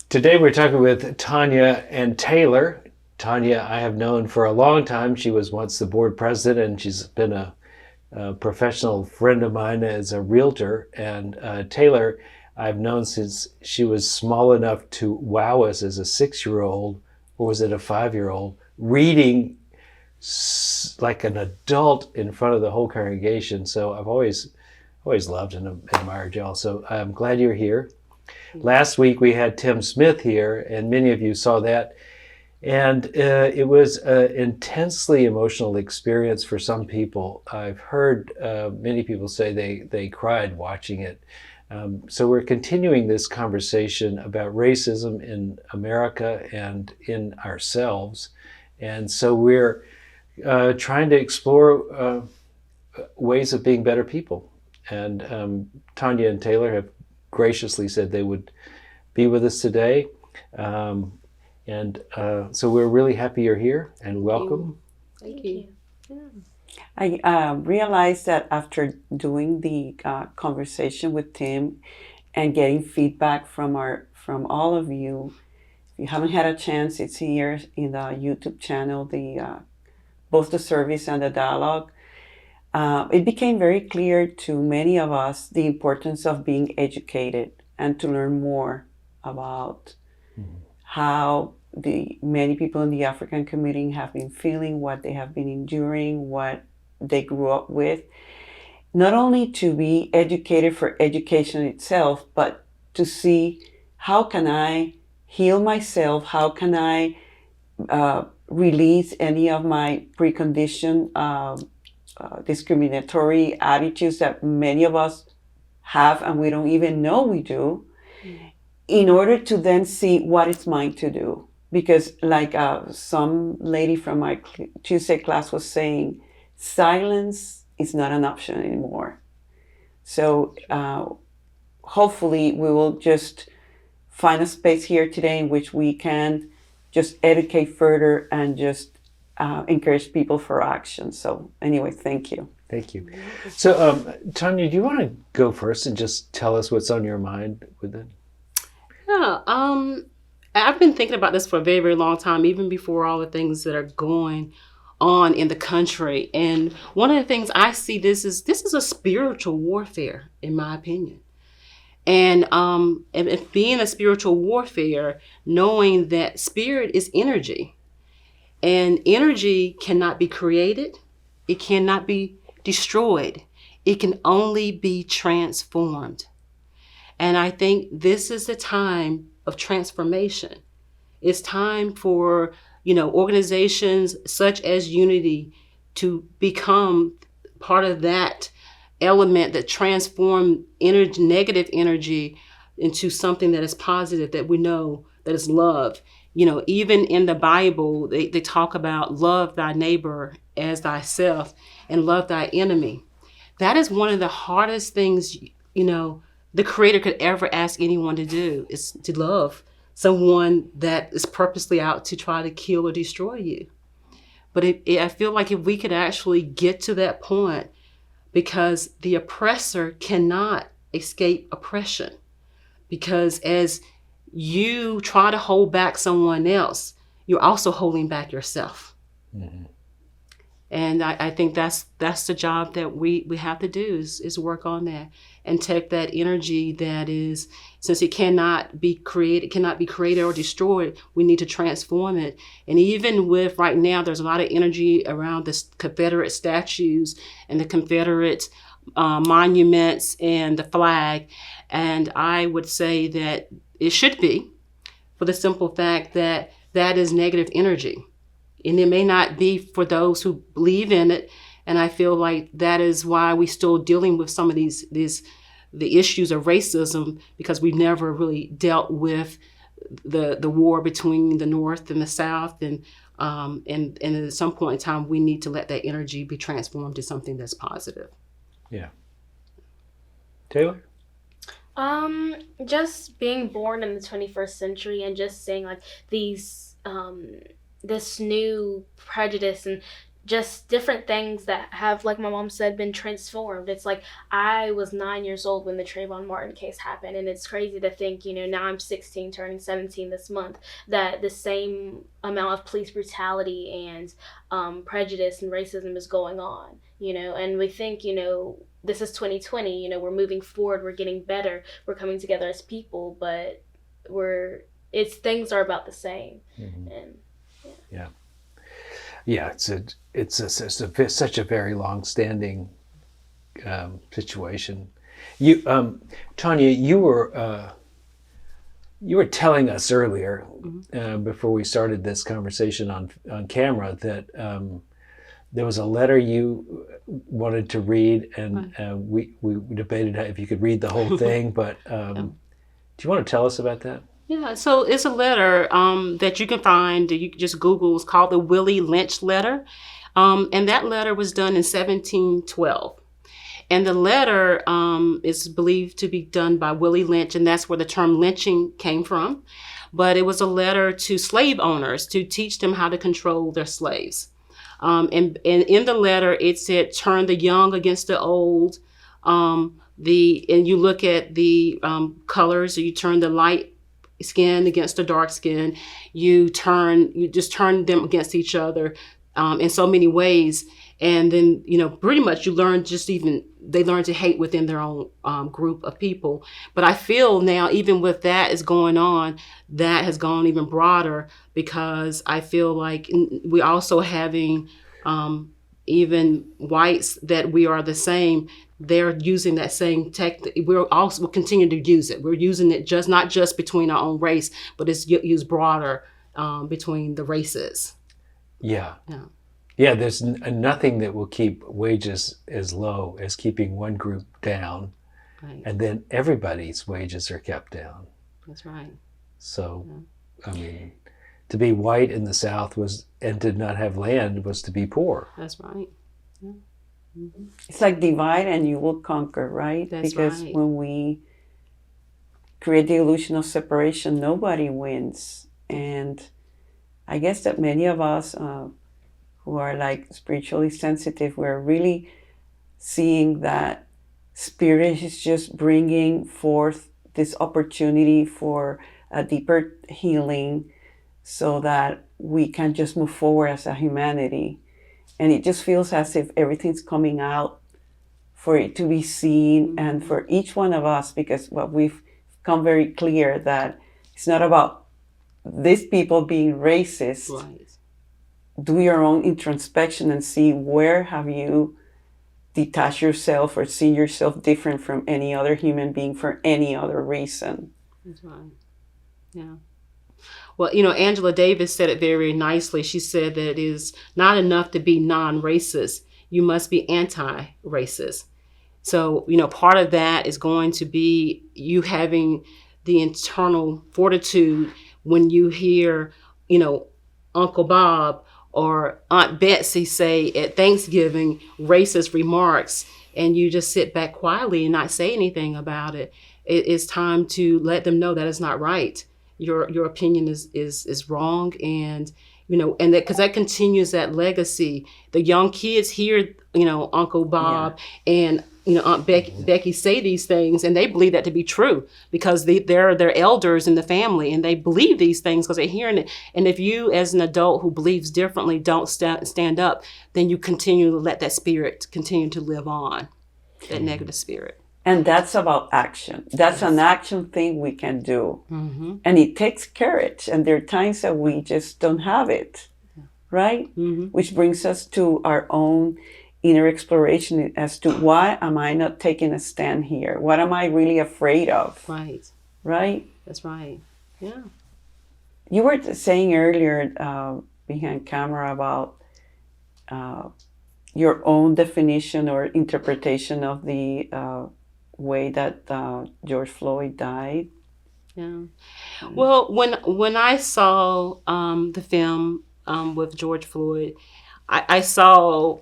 Today we're talking with Tonya and Taylor. Tonya I have known for a long time. She was once the board president, and she's been a professional friend of mine as a realtor. And Taylor I've known since she was small enough to wow us as a 6-year-old, or was it a 5-year-old, reading like an adult in front of the whole congregation. So I've always loved and admired y'all. So I'm glad you're here. Last week we had Tim Smith here, and many of you saw that. And it was an intensely emotional experience for some people. I've heard many people say they cried watching it. So we're continuing this conversation about racism in America and in ourselves. And so we're trying to explore ways of being better people. And Tonya and Taylor have graciously said they would be with us today. So we're really happy you're here, and welcome. Thank you. I realized that after doing the conversation with Tim and getting feedback from all of you, if you haven't had a chance, it's here in the YouTube channel, both the service and the dialogue. It became very clear to many of us the importance of being educated and to learn more about how many people in the African community have been feeling, what they have been enduring, what they grew up with. Not only to be educated for education itself, but to see how can I heal myself, how can I release any of my preconditioned discriminatory attitudes that many of us have and we don't even know we do, in order to then see what it's mine to do. Because like some lady from my Tuesday class was saying, silence is not an option anymore. So hopefully we will just find a space here today in which we can just educate further and just encourage people for action. So anyway, thank you. Thank you. So Tonya, do you want to go first and just tell us what's on your mind with it? Yeah, I've been thinking about this for a very, very long time, even before all the things that are going on in the country. And one of the things I see this is a spiritual warfare, in my opinion. And if being a spiritual warfare, knowing that spirit is energy, and energy cannot be created, it cannot be destroyed, it can only be transformed. And I think this is the time of transformation. It's time for, organizations such as Unity to become part of that element that transform negative energy into something that is positive, that we know that is love. Even in the Bible, they talk about love thy neighbor as thyself and love thy enemy. That is one of the hardest things, the Creator could ever ask anyone to do, is to love someone that is purposely out to try to kill or destroy you. But I feel like if we could actually get to that point, because the oppressor cannot escape oppression, because as you try to hold back someone else, you're also holding back yourself. Mm-hmm. And I think that's the job that we have to do is work on that and take that energy that is, since it cannot be created or destroyed, we need to transform it. And even with right now, there's a lot of energy around the Confederate statues and the Confederate monuments and the flag. And I would say that it should be, for the simple fact that is negative energy. And it may not be for those who believe in it. And I feel like that is why we're still dealing with some of the issues of racism, because we've never really dealt with the war between the North and the South. And at some point in time, we need to let that energy be transformed to something that's positive. Yeah. Taylor? Just being born in the 21st century and just saying like this new prejudice and just different things that have, like my mom said, been transformed. It's like I was 9 years old when the Trayvon Martin case happened, and it's crazy to think, now I'm 16, turning 17 this month, that the same amount of police brutality and prejudice and racism is going on, and we think, this is 2020, we're moving forward, we're getting better, we're coming together as people, but things are about the same. Mm-hmm. And yeah, it's such a very long-standing situation. You, Tonya, you were telling us earlier, before we started this conversation on camera, that there was a letter you wanted to read, and we debated if you could read the whole thing. But do you want to tell us about that? Yeah, so it's a letter that you can find. You can just Google. It's called the Willie Lynch letter, and that letter was done in 1712. And the letter is believed to be done by Willie Lynch, and that's where the term lynching came from. But it was a letter to slave owners to teach them how to control their slaves. And in the letter, it said, "Turn the young against the old." And you look at the colors. So you turn the light skin against the dark skin. You just turn them against each other in so many ways. And then, pretty much they learn to hate within their own group of people. But I feel now, even with that is going on, that has gone even broader, because I feel like we're also having even whites that we are the same. They're using that same technique. We'll continue to use it. We're using it not just between our own race, but it's used broader between the races. Yeah. There's nothing that will keep wages as low as keeping one group down, right, and then everybody's wages are kept down. That's right. So, I mean, to be white in the South and to not have land was to be poor. That's right. Yeah. Mm-hmm. It's like divide and you will conquer, right? That's because right. When we create the illusion of separation, nobody wins. And I guess that many of us who are like spiritually sensitive, we're really seeing that Spirit is just bringing forth this opportunity for a deeper healing, so that we can just move forward as a humanity. And it just feels as if everything's coming out for it to be seen, and for each one of us, because we've come very clear that it's not about these people being racist. Right. Do your own introspection and see where have you detached yourself or seen yourself different from any other human being for any other reason. That's right. Yeah. Well, Angela Davis said it very nicely. She said that it is not enough to be non-racist. You must be anti-racist. So, part of that is going to be you having the internal fortitude when you hear, Uncle Bob or Aunt Betsy say at Thanksgiving racist remarks, and you just sit back quietly and not say anything about it. It's time to let them know that it's not right. Your opinion is wrong, and and that, because that continues that legacy. The young kids hear Uncle Bob and Aunt Becky say these things, and they believe that to be true because they're their elders in the family, and they believe these things because they're hearing it. And if you, as an adult who believes differently, don't stand up, then you continue to let that spirit continue to live on, that negative spirit. And that's about action. That's an action thing we can do. Mm-hmm. And it takes courage. And there are times that we just don't have it, right? Mm-hmm. Which brings us to our own inner exploration as to why am I not taking a stand here? What am I really afraid of? Right. Right? That's right. Yeah. You were saying earlier behind camera about your own definition or interpretation of the way that George Floyd died. Yeah. Well, when I saw the film with George Floyd, I saw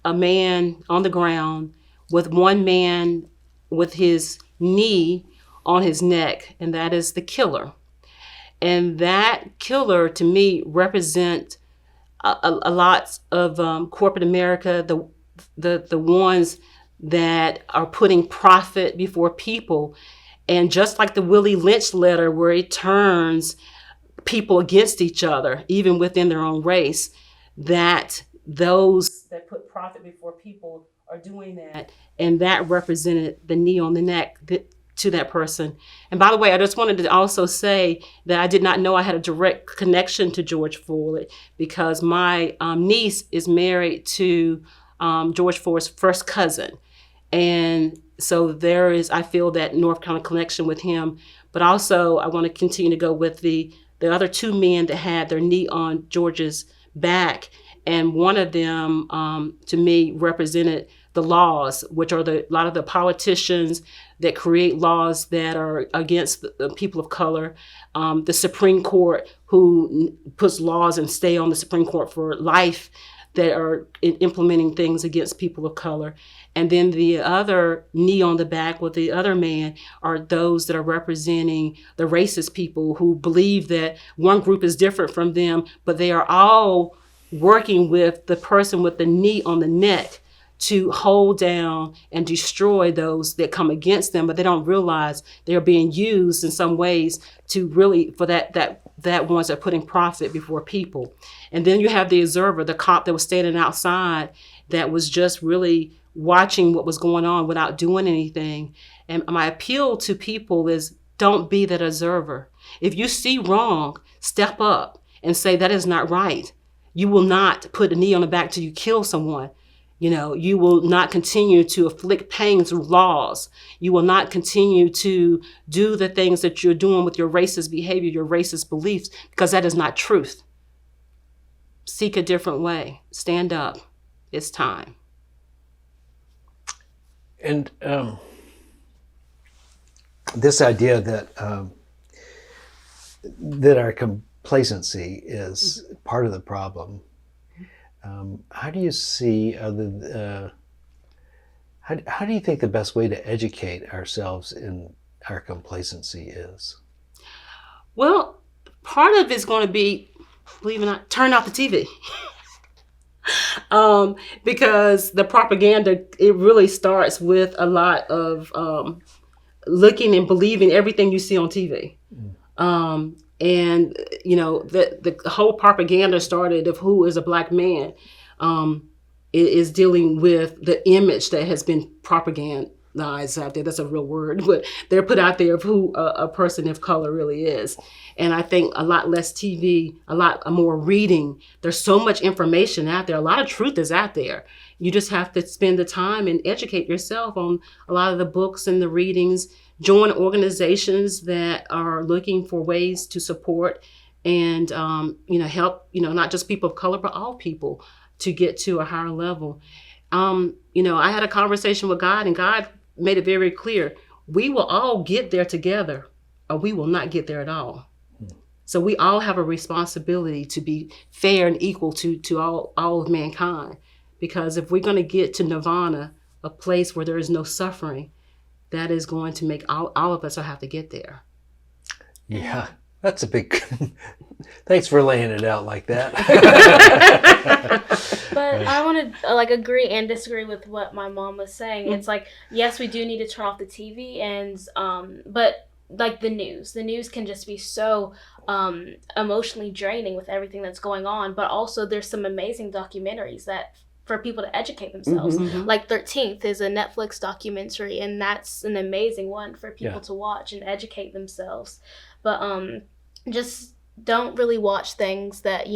a man on the ground with one man with his knee on his neck, and that is the killer. And that killer, to me, represent a lot of corporate America, the ones that are putting profit before people. And just like the Willie Lynch letter, where it turns people against each other, even within their own race, that those that put profit before people are doing that. And that represented the knee on the neck to that person. And by the way, I just wanted to also say that I did not know I had a direct connection to George Floyd, because my niece is married to George Floyd's first cousin. And so there is, I feel, that North Carolina connection with him. But also, I want to continue to go with the other two men that had their knee on George's back. And one of them, to me, represented the laws, which are a lot of the politicians that create laws that are against the people of color. The Supreme Court, who puts laws and stay on the Supreme Court for life, that are implementing things against people of color. And then the other knee on the back with the other man are those that are representing the racist people who believe that one group is different from them, but they are all working with the person with the knee on the neck to hold down and destroy those that come against them, but they don't realize they're being used in some ways to really, for that ones are putting profit before people. And then you have the observer, the cop that was standing outside that was just really watching what was going on without doing anything. And my appeal to people is, don't be that observer. If you see wrong, step up and say that is not right. You will not put a knee on the back till you kill someone. You will not continue to inflict pain through laws. You will not continue to do the things that you're doing with your racist behavior, your racist beliefs, because that is not truth. Seek a different way. Stand up. It's time. And this idea that our complacency is part of the problem. How do you see how do you think the best way to educate ourselves in our complacency is? Well, part of it's going to be, believe it or not, turn off the TV. Because the propaganda, it really starts with a lot of looking and believing everything you see on TV. And, the whole propaganda started of who is a black man is dealing with the image that has been propagandized out there. That's a real word, but they're put out there of who a person of color really is. And I think a lot less TV, a lot more reading. There's so much information out there. A lot of truth is out there. You just have to spend the time and educate yourself on a lot of the books and the readings. Join organizations that are looking for ways to support and, help, not just people of color, but all people to get to a higher level. I had a conversation with God, and God made it very clear. We will all get there together, or we will not get there at all. So we all have a responsibility to be fair and equal to all of mankind. Because if we're going to get to nirvana, a place where there is no suffering, that is going to make all of us have to get there. Yeah, that's a big... Thanks for laying it out like that. But I want to agree and disagree with what my mom was saying. It's like, yes, we do need to turn off the TV, and but the news can just be so emotionally draining with everything that's going on. But also, there's some amazing documentaries that for people to educate themselves. Like 13th is a Netflix documentary, and that's an amazing one for people to watch and educate themselves. But just don't really watch things that,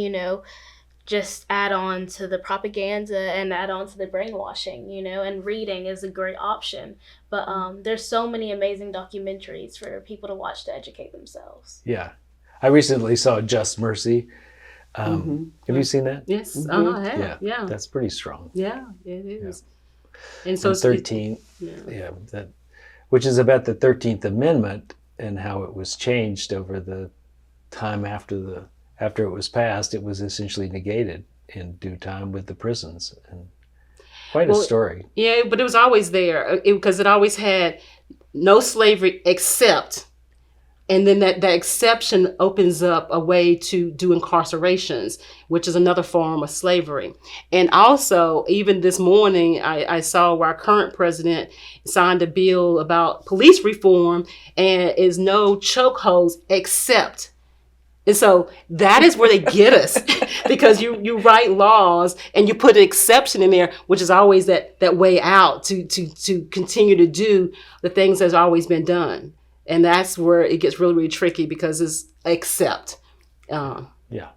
just add on to the propaganda and add on to the brainwashing, and reading is a great option. But there's so many amazing documentaries for people to watch to educate themselves. Yeah. I recently saw Just Mercy. Have you seen that? Yes, I have. Yeah, that's pretty strong. Yeah, it is. Yeah. And so 13, which is about the 13th Amendment and how it was changed over the time after it was passed. It was essentially negated in due time with the prisons, and quite a story. Yeah, but it was always there because it always had no slavery except And then that exception opens up a way to do incarcerations, which is another form of slavery. And also, even this morning, I saw where our current president signed a bill about police reform, and is no chokeholds except. And so that is where they get us, because you write laws and you put an exception in there, which is always that way out to continue to do the things that's always been done. And that's where it gets really, really tricky, because it's accept. Yeah.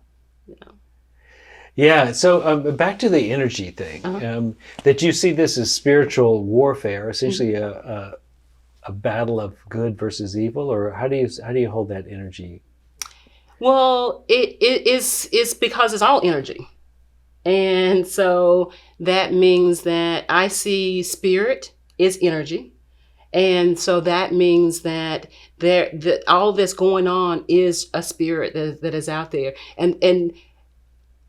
Yeah. So back to the energy thing, that you see this as spiritual warfare, essentially a battle of good versus evil, or how do you hold that energy? Well, it's because it's all energy. And so that means that I see spirit is energy. And so that means that all that's going on is a spirit that is out there. And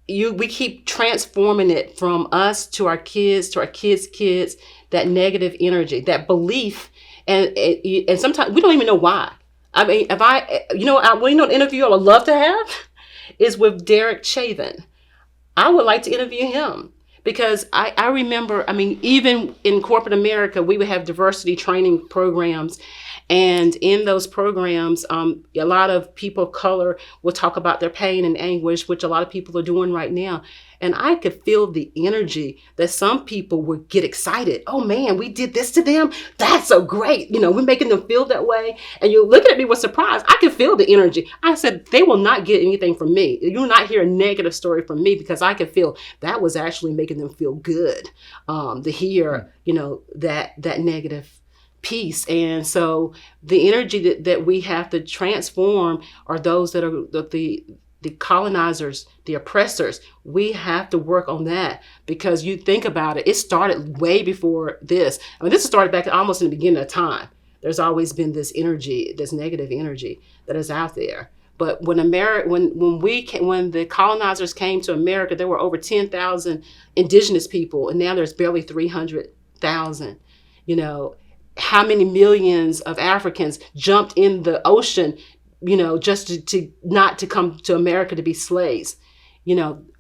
we keep transforming it from us to our kids, to our kids' kids, that negative energy, that belief. And sometimes we don't even know why. I mean, an interview I would love to have is with Derek Chavin. I would like to interview him, because I remember, even in corporate America, we would have diversity training programs. And in those programs, a lot of people of color will talk about their pain and anguish, which a lot of people are doing right now. And I could feel the energy that some people would get excited. Oh man, we did this to them. That's so great. We're making them feel that way. And you're looking at me with surprise. I could feel the energy. I said, they will not get anything from me. You will not hear a negative story from me, because I could feel that was actually making them feel good, to hear, that negative piece. And so the energy that we have to transform are those that are the colonizers, the oppressors. We have to work on that, because you think about it, it started way before this. This started back almost in the beginning of time. There's always been this energy, this negative energy that is out there. But when the colonizers came to America, there were over 10,000 indigenous people, and now there's barely 300,000. How many millions of Africans jumped in the ocean, just to not to come to America to be slaves.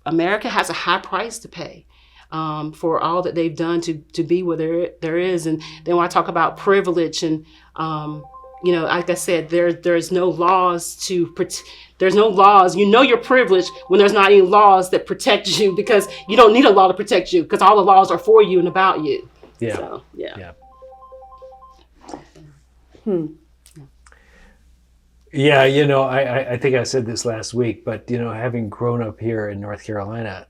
America has a high price to pay for all that they've done to be where there is. And then when I talk about privilege, and like I said, there's no laws there's no laws. You're privileged when there's not any laws that protect you, because you don't need a law to protect you, because all the laws are for you and about you. Yeah. So, yeah. Yeah, I think I said this last week, but having grown up here in North Carolina,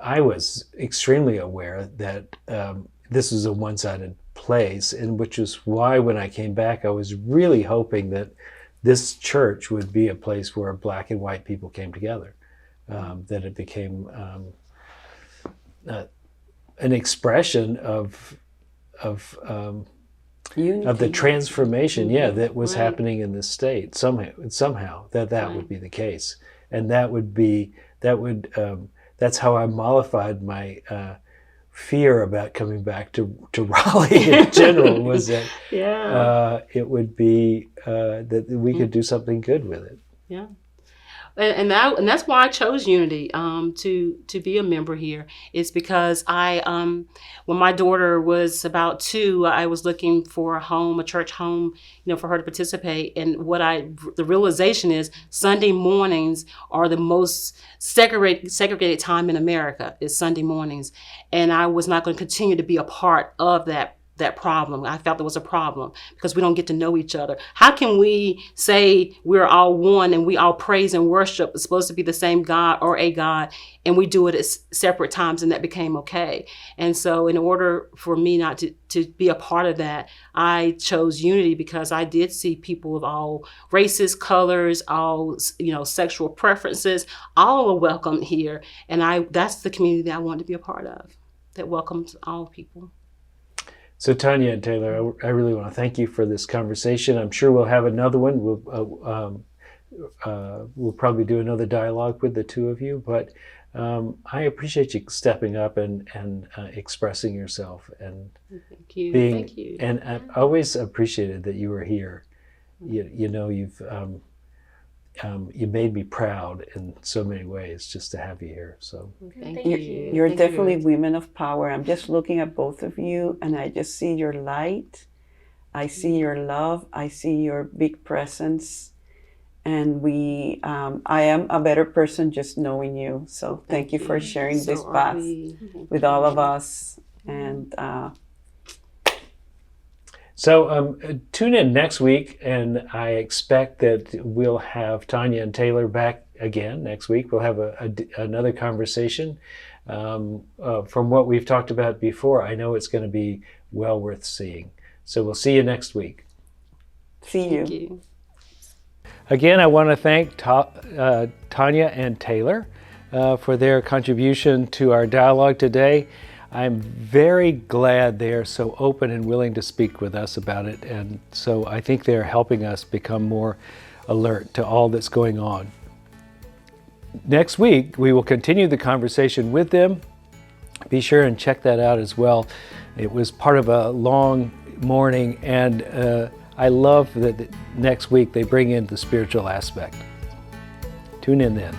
I was extremely aware that this was a one-sided place, and which is why when I came back, I was really hoping that this church would be a place where Black and white people came together, that it became an expression of the transformation, that was happening in this state. Somehow that would be the case, and that's how I mollified my fear about coming back to Raleigh in general, was that it would be that we could do something good with it. Yeah. And that's why I chose Unity to be a member here. Is because when my daughter was about 2, I was looking for a church home, for her to participate. And the realization is Sunday mornings are the most segregated time in America, is Sunday mornings. And I was not going to continue to be a part of that problem. I felt there was a problem because we don't get to know each other. How can we say we're all one and we all praise and worship? It's supposed to be the same God or a God, and we do it at separate times, and that became okay. And so in order for me not to be a part of that, I chose Unity, because I did see people of all races, colors, all sexual preferences, all are welcome here. And that's the community that I wanted to be a part of, that welcomes all people. So Tonya and Taylor, I really want to thank you for this conversation. I'm sure we'll have another one. We'll probably do another dialogue with the two of you, but I appreciate you stepping up and expressing yourself, and thank you. Thank you. And I always appreciated that you were here you know, you made me proud in so many ways just to have you here. So Thank You're, you. you're Thank definitely you. women of power. I'm just looking at both of you and I just see your light. I see your love. I see your big presence. And I am a better person just knowing you. So thank you for sharing So this are path we. with all of us. And So tune in next week, and I expect that we'll have Tonya and Taylor back again next week. We'll have another conversation. From what we've talked about before, I know it's going to be well worth seeing. So we'll see you next week. see you. Thank you. Again, I want to thank Tonya and Taylor for their contribution to our dialogue today. I'm very glad they are so open and willing to speak with us about it, and so I think they're helping us become more alert to all that's going on. Next week, we will continue the conversation with them. Be sure and check that out as well. It was part of a long morning, and I love that next week they bring in the spiritual aspect. Tune in then.